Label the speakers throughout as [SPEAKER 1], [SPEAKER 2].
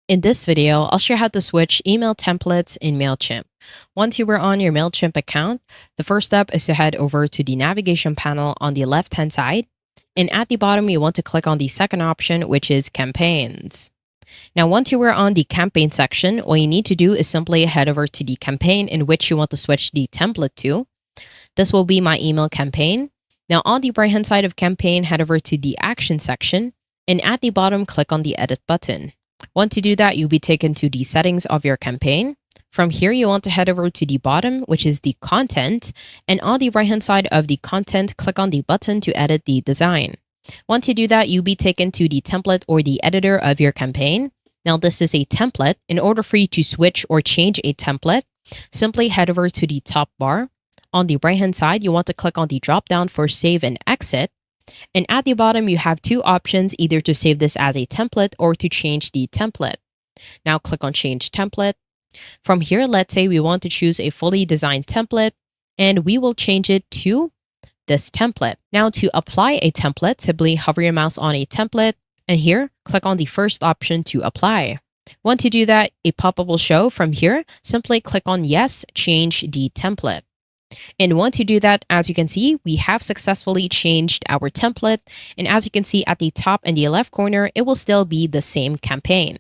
[SPEAKER 1] In this video, I'll share how to switch email templates in Mailchimp. Once you are on your Mailchimp account, the first step is to head over to the navigation panel on the left-hand side. And at the bottom, you want to click on the second option, which is Campaigns. Now, once you are on the Campaign section, what you need to do is simply head over to the campaign in which you want to switch the template to. This will be my email campaign. Now, on the right-hand side of Campaign, head over to the Action section. And at the bottom, click on the Edit button. Once you do that, you'll be taken to the settings of your campaign. From here, you want to head over to the bottom, which is the content. And on the right-hand side of the content, click on the button to edit the design. Once you do that, you'll be taken to the template or the editor of your campaign. Now, this is a template. In order for you to switch or change a template, simply head over to the top bar. On the right-hand side, you want to click on the drop-down for Save and Exit. And at the bottom, you have two options, either to save this as a template or to change the template. Now click on Change Template. From here, let's say we want to choose a fully designed template, and we will change it to this template. Now to apply a template, simply hover your mouse on a template, and here, click on the first option to apply. Once you do that, a pop-up will show. From here, simply click on Yes, Change the Template. And once you do that, as you can see, we have successfully changed our template. And as you can see at the top and the left corner, it will still be the same campaign.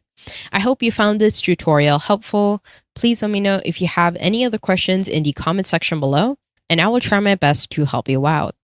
[SPEAKER 1] I hope you found this tutorial helpful. Please let me know if you have any other questions in the comment section below, and I will try my best to help you out.